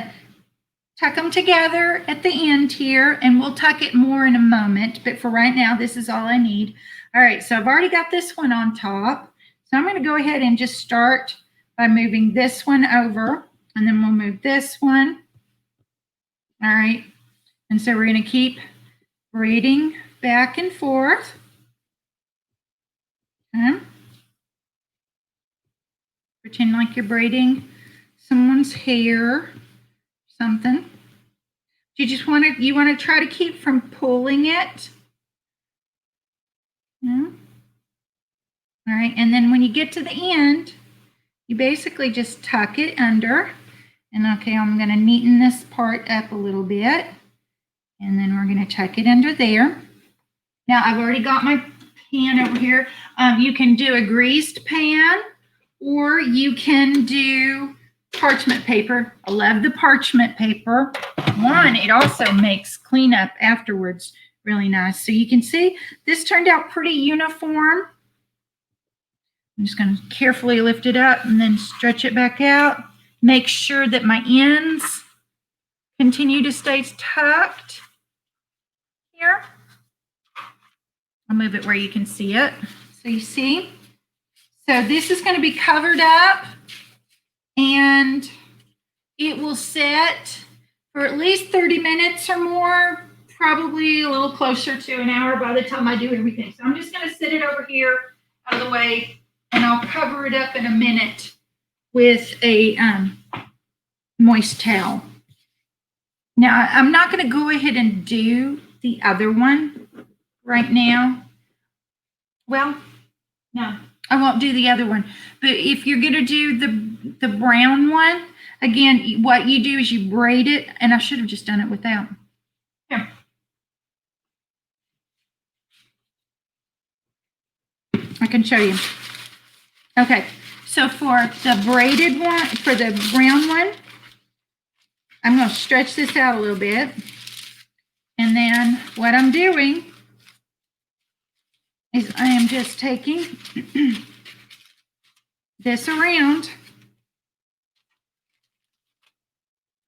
tuck them together at the end here, and we'll tuck it more in a moment. But for right now, this is all I need. All right, so I've already got this one on top. So I'm going to go ahead and just start by moving this one over, and then we'll move this one. All right, and so we're going to keep braiding back and forth. Okay. Pretend like you're braiding someone's hair, something. You want to try to keep from pulling it. Yeah. All right, and then when you get to the end, you basically just tuck it under. And okay, I'm going to neaten this part up a little bit. And then we're going to tuck it under there. Now, I've already got my pan over here. You can do a greased pan, or you can do parchment paper. I love the parchment paper. One, it also makes cleanup afterwards really nice. So you can see this turned out pretty uniform. I'm just going to carefully lift it up and then stretch it back out. Make sure that my ends continue to stay tucked here. I'll move it where you can see it. So you see? So this is going to be covered up, and it will set for at least 30 minutes or more, probably a little closer to an hour by the time I do everything. So I'm just going to sit it over here out of the way, and I'll cover it up in a minute with a moist towel. Now, I'm not going to go ahead and do the other one right now. Well, no, I won't do the other one. But if you're going to do the brown one, again, what you do is you braid it, and I should have just done it without. Here. I can show you. Okay, so for the braided one, for the brown one, I'm going to stretch this out a little bit. And then what I'm doing is I am just taking this around.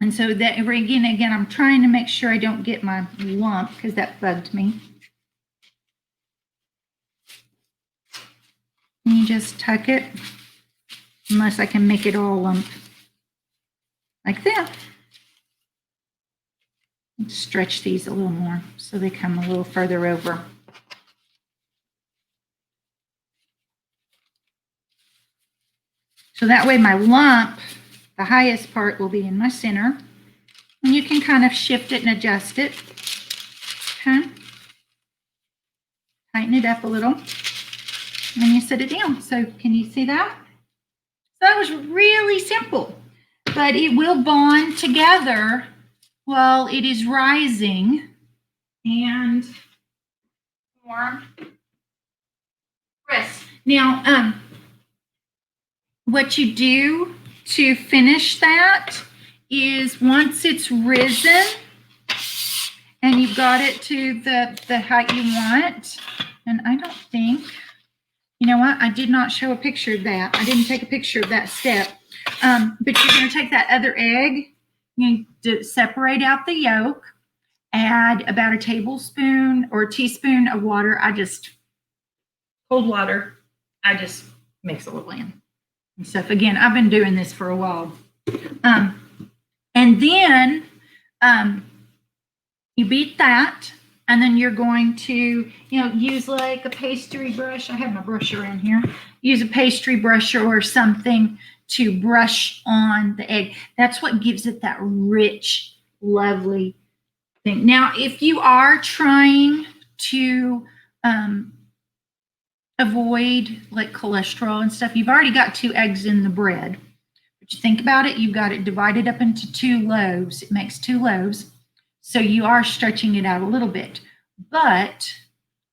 And so that again, I'm trying to make sure I don't get my lump, because that bugged me. And you just tuck it, unless I can make it all lump like that. And stretch these a little more so they come a little further over. So that way my lump, the highest part, will be in my center. And you can kind of shift it and adjust it. Okay. Tighten it up a little. And then you set it down. So can you see that? So that was really simple. But it will bond together while it is rising and form rest. Now, what you do to finish that is once it's risen and you've got it to the height you want, and I don't think You know what? I did not show a picture of that. I didn't take a picture of that step. But you're going to take that other egg, you separate out the yolk, add about a tablespoon or a teaspoon of water. Cold water, I just mix a little in and stuff. Again, I've been doing this for a while. And then you beat that, and then you're going to, use like a pastry brush. I have my brush around here. Use a pastry brush or something to brush on the egg. That's what gives it that rich, lovely thing. Now, if you are trying to avoid like cholesterol and stuff, you've already got 2 eggs in the bread. But you think about it, you've got it divided up into 2 loaves. It makes 2 loaves. So you are stretching it out a little bit. But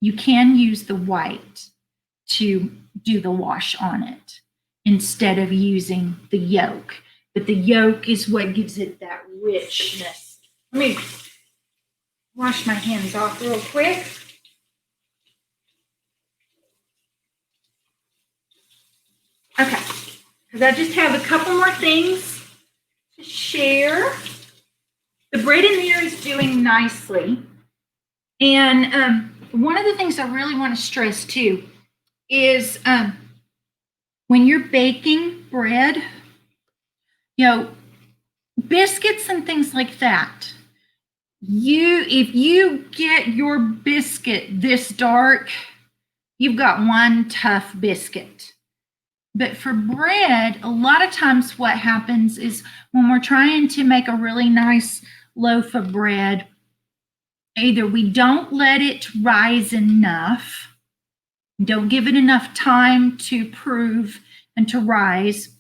you can use the white to do the wash on it instead of using the yolk. But the yolk is what gives it that richness. Let me wash my hands off real quick. Okay, because I just have a couple more things to share. The bread in there is doing nicely. And one of the things I really want to stress too is when you're baking bread, biscuits and things like that, if you get your biscuit this dark, you've got one tough biscuit. But for bread, a lot of times what happens is when we're trying to make a really nice loaf of bread, either we don't let it rise enough, don't give it enough time to prove and to rise,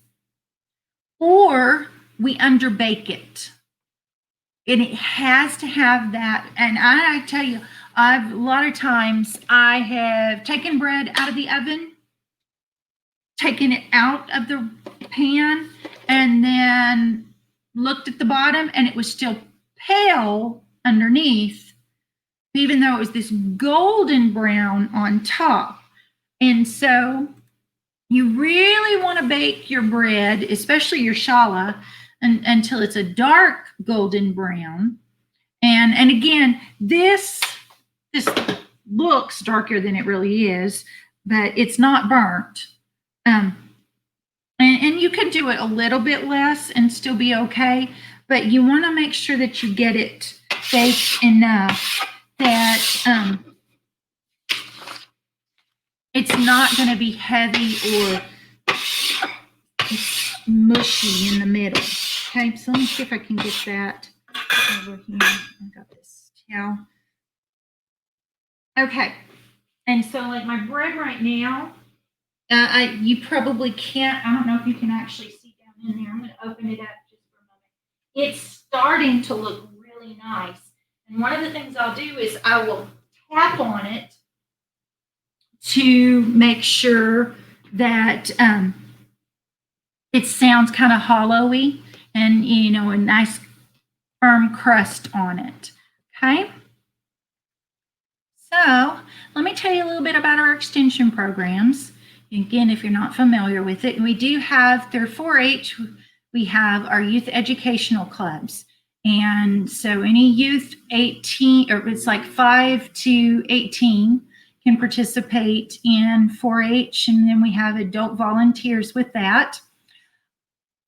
or we underbake it. And it has to have that. And I tell you, a lot of times I have taken bread out of the oven, taken it out of the pan, and then looked at the bottom and it was still pale underneath, even though it was this golden brown on top. And so you really want to bake your bread, especially your challah, until it's a dark golden brown. And again, this looks darker than it really is, but it's not burnt. And you can do it a little bit less and still be okay, but you want to make sure that you get it baked enough that it's not going to be heavy or mushy in the middle. Okay, so let me see if I can get that over here. I got this towel. Okay, and so like my bread right now, you probably can't, I don't know if you can actually see down in there. I'm going to open it up just for a moment. It's starting to look really nice. And one of the things I'll do is I will tap on it to make sure that it sounds kind of hollowy and, a nice firm crust on it. Okay. So let me tell you a little bit about our extension programs. Again, if you're not familiar with it, we do have, through 4-H, we have our youth educational clubs. And so any youth 18, or it's like 5 to 18, can participate in 4-H. And then we have adult volunteers with that.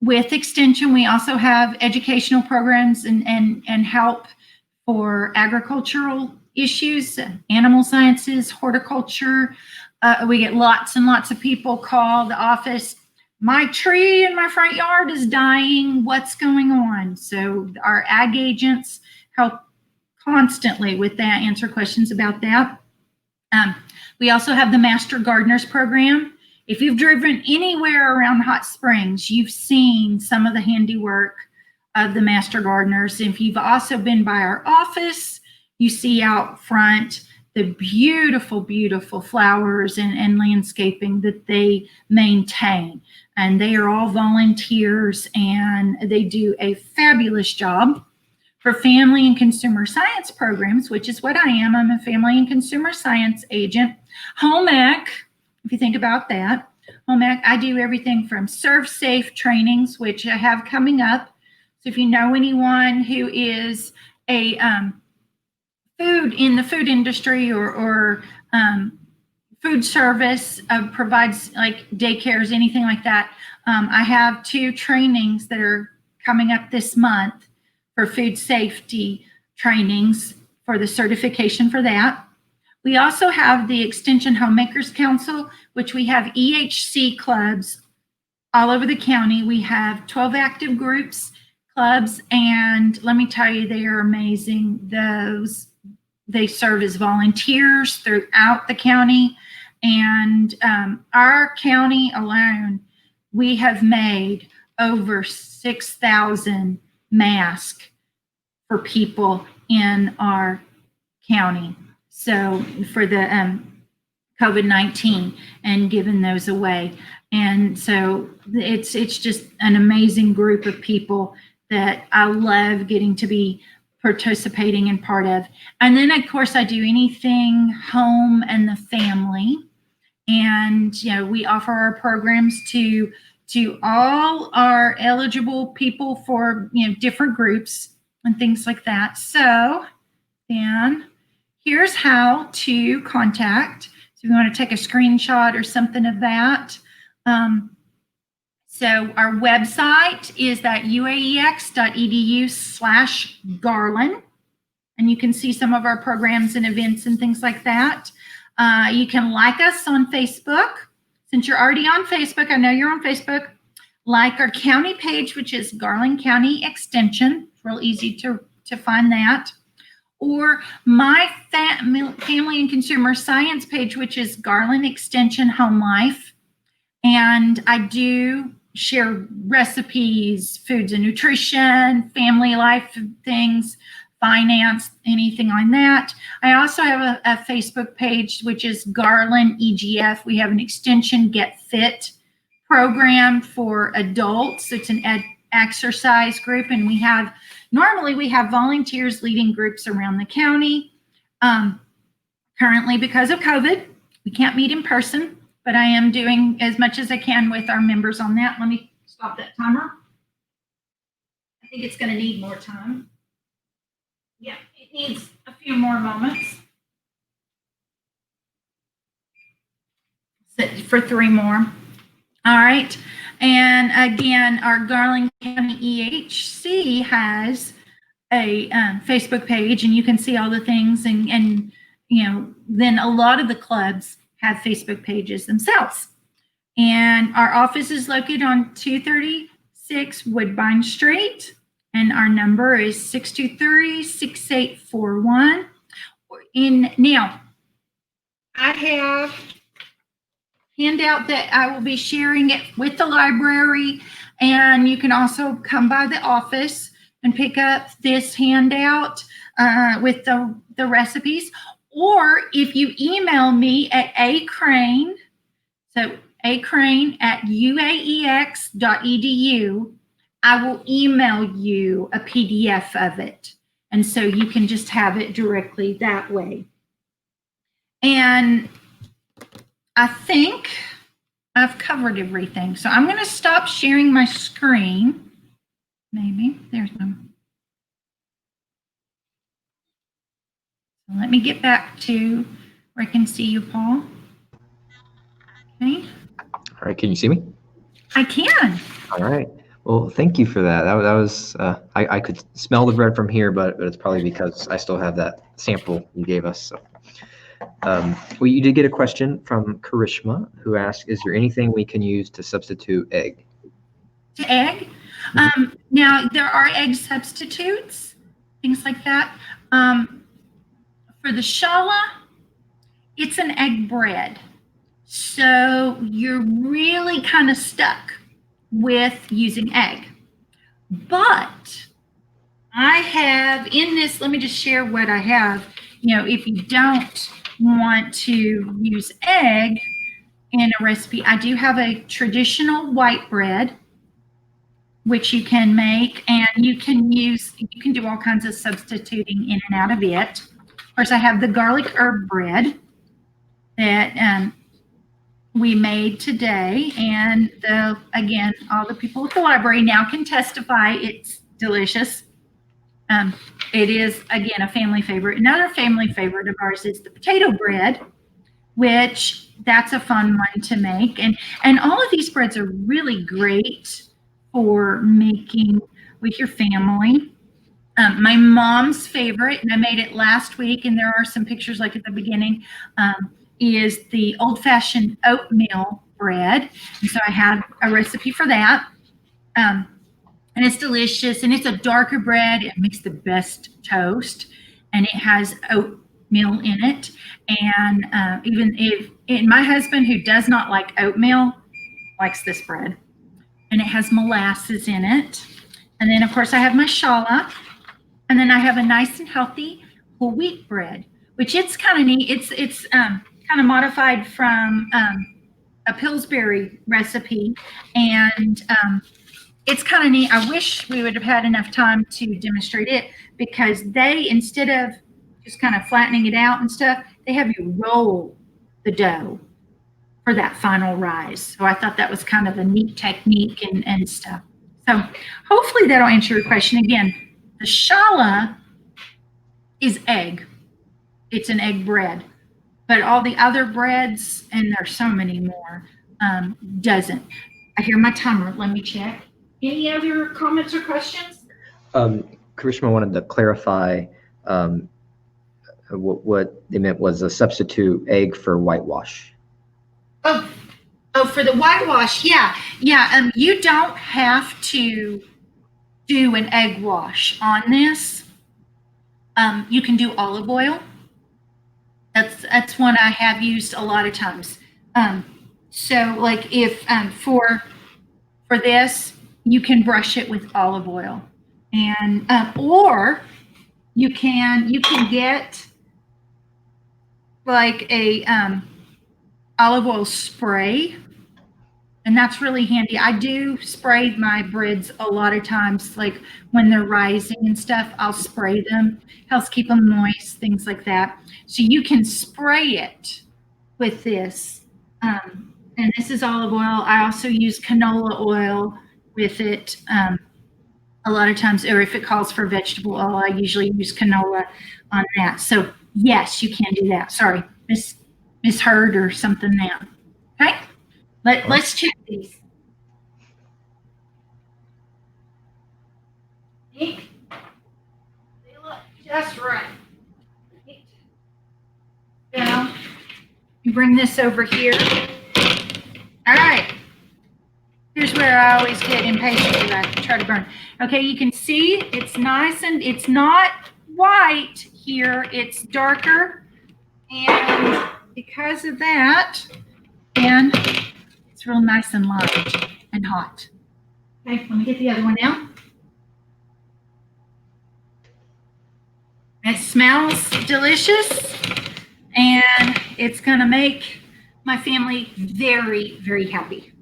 With Extension, we also have educational programs and help for agricultural issues, animal sciences, horticulture. We get lots and lots of people call the office, my tree in my front yard is dying, what's going on? So our ag agents help constantly with that, answer questions about that. We also have the Master Gardeners program. If you've driven anywhere around Hot Springs, you've seen some of the handiwork of the Master Gardeners. If you've also been by our office, you see out front the beautiful, beautiful flowers and landscaping that they maintain. And they are all volunteers and they do a fabulous job. For family and consumer science programs, which is what I am, I'm a family and consumer science agent. Home ec, if you think about that. Home ec, I do everything from serve safe trainings, which I have coming up. So if you know anyone who is a food in the food industry or food service, provides like daycares, anything like that, I have 2 trainings that are coming up this month for food safety trainings for the certification for that. We also have the Extension Homemakers Council, which we have EHC clubs all over the county. We have 12 active groups, clubs, and let me tell you, they are amazing. They serve as volunteers throughout the county. And our county alone, we have made over 6,000 masks for people in our county. So for the COVID-19, and given those away. And so it's just an amazing group of people that I love getting to be participating and part of. And then of course I do anything home and the family. And we offer our programs to all our eligible people for different groups and things like that. So then here's how to contact. So if you want to take a screenshot or something of that. So our website is that uaex.edu/Garland. And you can see some of our programs and events and things like that. You can like us on Facebook. Since you're already on Facebook, I know you're on Facebook. Like our county page, which is Garland County Extension. It's real easy to find that. Or my family and consumer science page, which is Garland Extension Home Life. And I do share recipes, foods and nutrition, family life things, finance, anything like that. I also have a Facebook page, which is Garland EGF. We have an Extension Get Fit program for adults. It's an exercise group, and normally we have volunteers leading groups around the county. Currently, because of COVID, we can't meet in person, but I am doing as much as I can with our members on that. Let me stop that timer. I think it's going to need more time. Yeah, it needs a few more moments. Set for 3 more. All right. And again, our Garland County EHC has a Facebook page, and you can see all the things. And then a lot of the clubs have Facebook pages themselves. And our office is located on 236 Woodbine Street. And our number is 623-6841. Now, I have handout that I will be sharing it with the library, and you can also come by the office and pick up this handout with the recipes. Or if you email me at acrane, so acrane@uaex.edu, I will email you a PDF of it. And so you can just have it directly that way. And I think I've covered everything. So I'm going to stop sharing my screen. Maybe there's one. So let me get back to where I can see you, Paul. Okay. All right. Can you see me? I can. All right. Well, thank you for that. That was I could smell the bread from here, but it's probably because I still have that sample you gave us. So, well, you did get a question from Karishma, who asked, "Is there anything we can use to substitute egg?" To egg? Now there are egg substitutes, things like that. For the Challah, it's an egg bread, so you're really kind of stuck with using egg. But I have in this, let me just share what I have. If you don't want to use egg in a recipe, I do have a traditional white bread, which you can make, and you can do all kinds of substituting in and out of it. Of course, I have the garlic herb bread that we made today, and again, all the people at the library now can testify it's delicious. It is, again, a family favorite. Another family favorite of ours is the potato bread, which that's a fun one to make. And all of these breads are really great for making with your family. My mom's favorite, and I made it last week, and there are some pictures like at the beginning, is the old-fashioned oatmeal bread. And so I have a recipe for that. And it's delicious, and it's a darker bread. It makes the best toast, and it has oatmeal in it. And my husband, who does not like oatmeal, likes this bread. And it has molasses in it. And then, of course, I have my challah. And then I have a nice and healthy whole wheat bread, which it's kind of neat. It's kind of modified from a Pillsbury recipe, and it's kind of neat. I wish we would have had enough time to demonstrate it, because they, instead of just kind of flattening it out and stuff, they have you roll the dough for that final rise. So I thought that was kind of a neat technique and stuff. So hopefully that'll answer your question. Again, the challah is egg. It's an egg bread. But all the other breads, and there's so many more, doesn't. I hear my timer. Let me check. Any other comments or questions? Karishma wanted to clarify what they meant was a substitute egg for whitewash. Oh, for the whitewash, yeah. You don't have to do an egg wash on this. You can do olive oil. That's one I have used a lot of times. So like if for this, you can brush it with olive oil, and or you can get like a olive oil spray, and that's really handy. I do spray my breads a lot of times, like when they're rising and stuff, I'll spray them. Helps keep them moist, things like that. So you can spray it with this. And this is olive oil. I also use canola oil with it a lot of times, or if it calls for vegetable oil, I usually use canola on that. So yes, you can do that. Sorry, misheard or something there. Okay, let's check these. They look just right. Now, you bring this over here. All right. Here's where I always get impatient because I try to burn. Okay, you can see it's nice, and it's not white here. It's darker, and because of that, and it's real nice and light and hot. Okay, let me get the other one out. It smells delicious, and it's going to make my family very, very happy.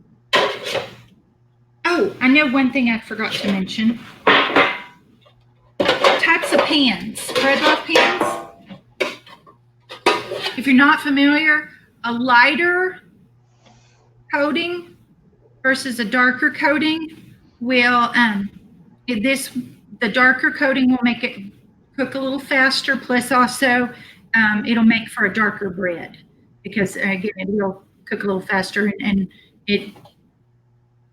Oh, I know one thing I forgot to mention. Types of pans, bread loaf pans. If you're not familiar, a lighter coating versus a darker coating will, the darker coating will make it cook a little faster, plus also it'll make for a darker bread, because again, it will cook a little faster and it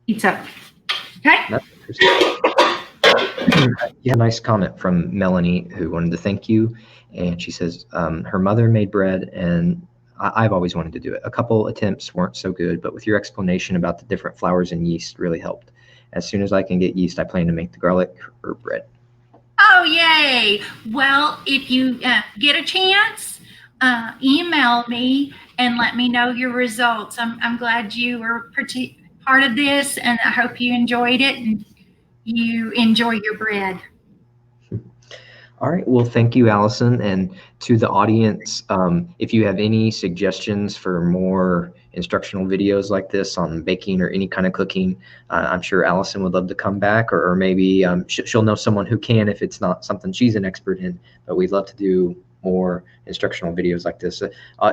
heats up. Okay? That's interesting. Yeah, nice comment from Melanie, who wanted to thank you. And she says her mother made bread, and I've always wanted to do it. A couple attempts weren't so good, but with your explanation about the different flours and yeast really helped. As soon as I can get yeast, I plan to make the garlic herb bread. Oh, yay. Well, if you get a chance, email me and let me know your results. I'm glad you were part of this, and I hope you enjoyed it and you enjoy your bread. All right. Well, thank you, Allison. And to the audience, if you have any suggestions for more instructional videos like this on baking or any kind of cooking, I'm sure Allison would love to come back, or maybe she'll know someone who can if it's not something she's an expert in. But we'd love to do more instructional videos like this,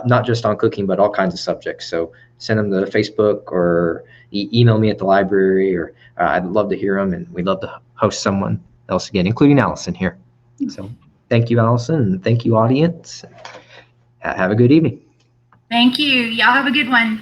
not just on cooking, but all kinds of subjects. So send them to Facebook or email me at the library, or I'd love to hear them, and we'd love to host someone else again, including Allison here. So thank you, Allison, and thank you, audience. Have a good evening. Thank you. Y'all have a good one.